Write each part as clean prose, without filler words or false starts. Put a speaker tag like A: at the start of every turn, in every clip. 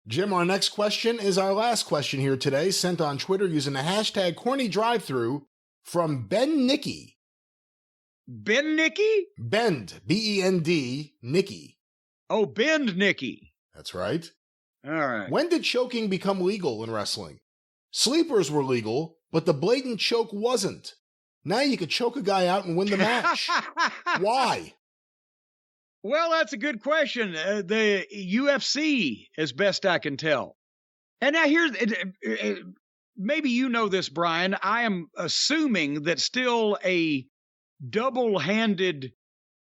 A: Jim, our next question is our last question here today, sent on Twitter using the hashtag CornyDriveThru from Ben Nicky.
B: Ben Nicky?
A: Bend, B-E-N-D, Nicky.
B: Oh, Bend Nicky.
A: That's right.
B: All right.
A: When did choking become legal in wrestling? Sleepers were legal, but the blatant choke wasn't. Now you could choke a guy out and win the match. Why?
B: Well, that's a good question. The UFC, as best I can tell. And now here's, maybe you know this, Brian. I am assuming that still a double-handed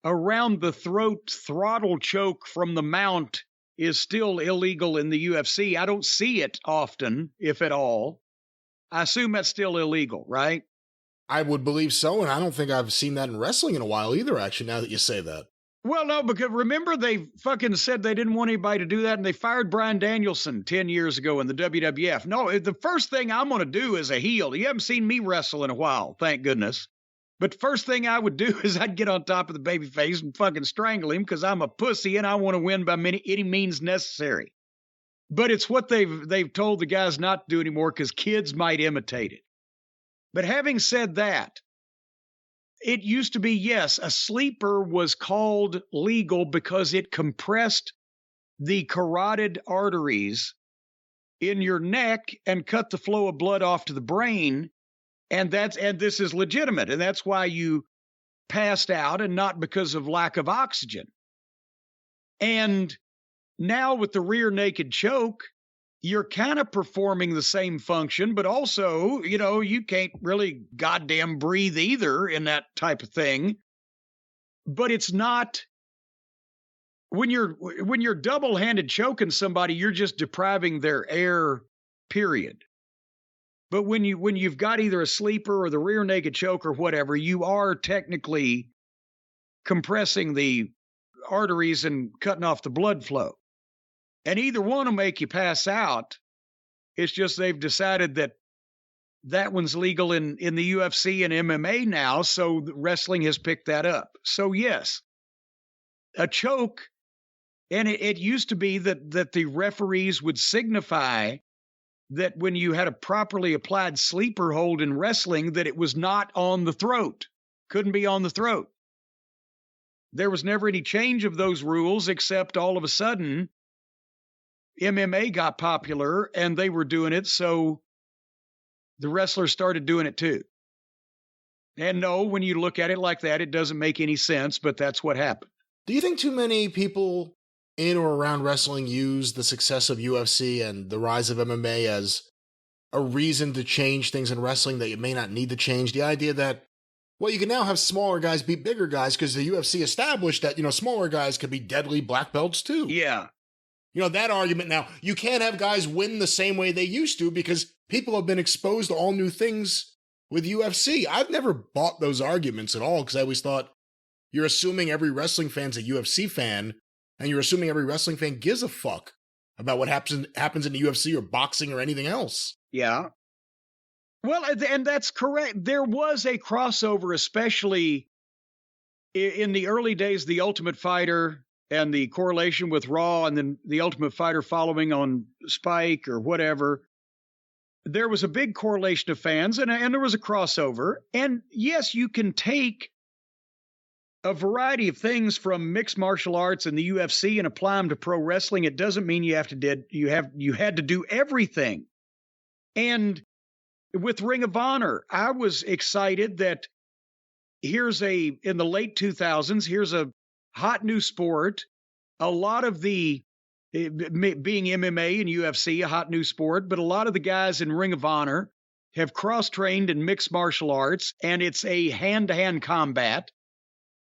B: around the throat throttle choke from the mount is still illegal in the UFC. I don't see it often, if at all. I assume that's still illegal, right?
A: I would believe so, and I don't think I've seen that in wrestling in a while either, actually, now that you say that.
B: Well, no, because remember they fucking said they didn't want anybody to do that, and they fired Bryan Danielson 10 years ago in the WWF. No, the first thing I'm going to do as a heel, you haven't seen me wrestle in a while, thank goodness. But first thing I would do is I'd get on top of the babyface and fucking strangle him because I'm a pussy and I want to win by any means necessary. But it's what they've told the guys not to do anymore because kids might imitate it. But having said that, it used to be, yes, a sleeper was called legal because it compressed the carotid arteries in your neck and cut the flow of blood off to the brain. And this is legitimate. And that's why you passed out and not because of lack of oxygen. And now with the rear naked choke, you're kind of performing the same function, but also, you can't really goddamn breathe either in that type of thing. But it's not, when you're double-handed choking somebody, you're just depriving their air, period. But when you've got either a sleeper or the rear naked choke or whatever, you are technically compressing the arteries and cutting off the blood flow. And either one will make you pass out. It's just they've decided that one's legal in the UFC and MMA now, so wrestling has picked that up. So yes, a choke, and it used to be that the referees would signify that when you had a properly applied sleeper hold in wrestling, that it was not on the throat, couldn't be on the throat. There was never any change of those rules, except all of a sudden, MMA got popular and they were doing it, so the wrestlers started doing it too. And no, when you look at it like that, it doesn't make any sense, but that's what happened.
A: Do you think too many people in or around wrestling use the success of UFC and the rise of MMA as a reason to change things in wrestling that you may not need to change? The idea that, well, you can now have smaller guys beat bigger guys because the UFC established that, smaller guys could be deadly black belts too.
B: Yeah.
A: That argument now, you can't have guys win the same way they used to because people have been exposed to all new things with UFC. I've never bought those arguments at all because I always thought you're assuming every wrestling fan's a UFC fan and you're assuming every wrestling fan gives a fuck about what happens in the UFC or boxing or anything else.
B: Yeah. Well, and that's correct. There was a crossover, especially in the early days, The Ultimate Fighter and the correlation with Raw and then The Ultimate Fighter following on Spike or whatever. There was a big correlation of fans and there was a crossover. And yes, you can take a variety of things from mixed martial arts and the UFC and apply them to pro wrestling. It doesn't mean you had to do everything. And with Ring of Honor, I was excited that in the late 2000s, here's a hot new sport. A lot of being MMA and UFC, a hot new sport, but a lot of the guys in Ring of Honor have cross-trained in mixed martial arts, and it's a hand-to-hand combat,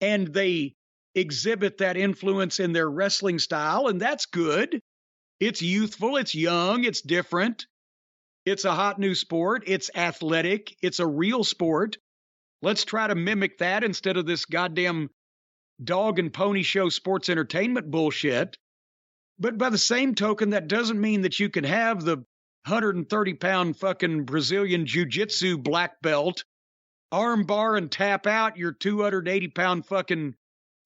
B: and they exhibit that influence in their wrestling style, and that's good. It's youthful, it's young, it's different. It's a hot new sport. It's athletic. It's a real sport. Let's try to mimic that instead of this goddamn dog and pony show sports entertainment bullshit. But by the same token, that doesn't mean that you can have the 130-pound fucking Brazilian jiu-jitsu black belt, arm bar and tap out your 280-pound fucking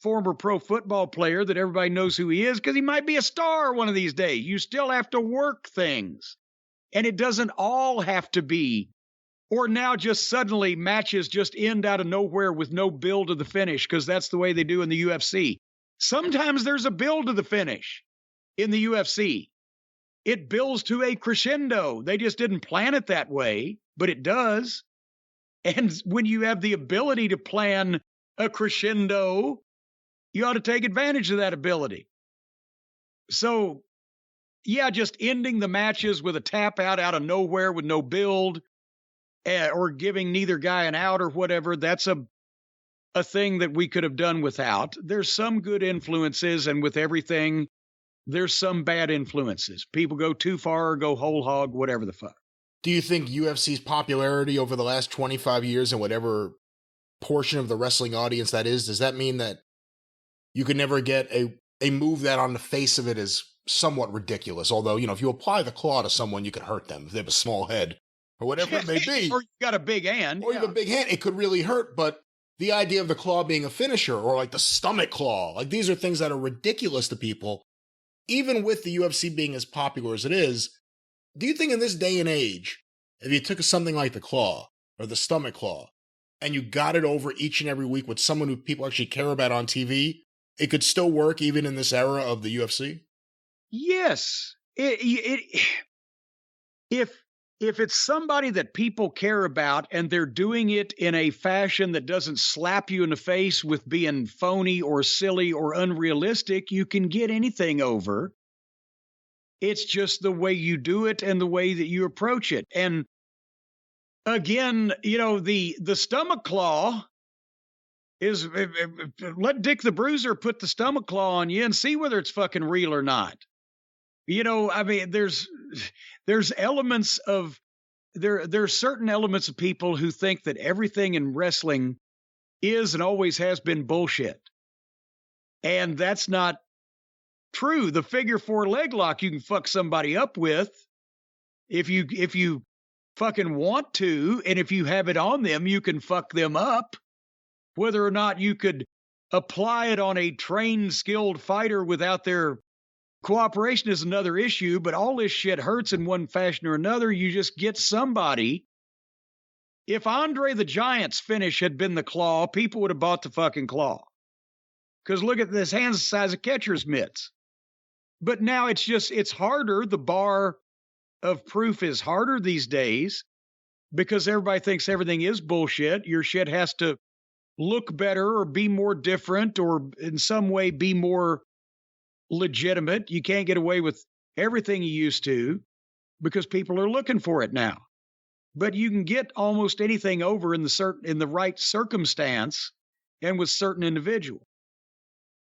B: former pro football player that everybody knows who he is because he might be a star one of these days. You still have to work things. And it doesn't all have to be, or now just suddenly matches just end out of nowhere with no build to the finish because that's the way they do in the UFC. Sometimes there's a build to the finish in the UFC. It builds to a crescendo. They just didn't plan it that way, but it does. And when you have the ability to plan a crescendo, you ought to take advantage of that ability. So, yeah, just ending the matches with a tap out of nowhere with no build or giving neither guy an out or whatever, that's a thing that we could have done without. There's some good influences, and with everything, there's some bad influences. People go too far or go whole hog, whatever the fuck.
A: Do you think UFC's popularity over the last 25 years and whatever portion of the wrestling audience that is, does that mean that you could never get a move that on the face of it is somewhat ridiculous? Although, if you apply the claw to someone, you could hurt them if they have a small head or whatever it may be.
B: Or you got a big hand.
A: Or you have a big hand. It could really hurt, but the idea of the claw being a finisher or like the stomach claw, like these are things that are ridiculous to people. Even with the UFC being as popular as it is, do you think in this day and age, if you took something like the claw or the stomach claw and you got it over each and every week with someone who people actually care about on TV, it could still work even in this era of the UFC?
B: Yes. If it's somebody that people care about and they're doing it in a fashion that doesn't slap you in the face with being phony or silly or unrealistic, you can get anything over. It's just the way you do it and the way that you approach it. And again, the stomach claw is let Dick the Bruiser put the stomach claw on you and see whether it's fucking real or not. There's elements of there's certain elements of people who think that everything in wrestling is and always has been bullshit. And that's not true. The figure 4 leg lock you can fuck somebody up with if you fucking want to, and if you have it on them, you can fuck them up. Whether or not you could apply it on a trained, skilled fighter without their cooperation is another issue, but all this shit hurts in one fashion or another. You just get somebody. If Andre the Giant's finish had been the claw, people would have bought the fucking claw. Because look at this, hand's the size of catcher's mitts. But now it's harder. The bar of proof is harder these days because everybody thinks everything is bullshit. Your shit has to look better or be more different or in some way be more legitimate. You can't get away with everything you used to because people are looking for it now. But you can get almost anything over in the right circumstance and with certain individuals.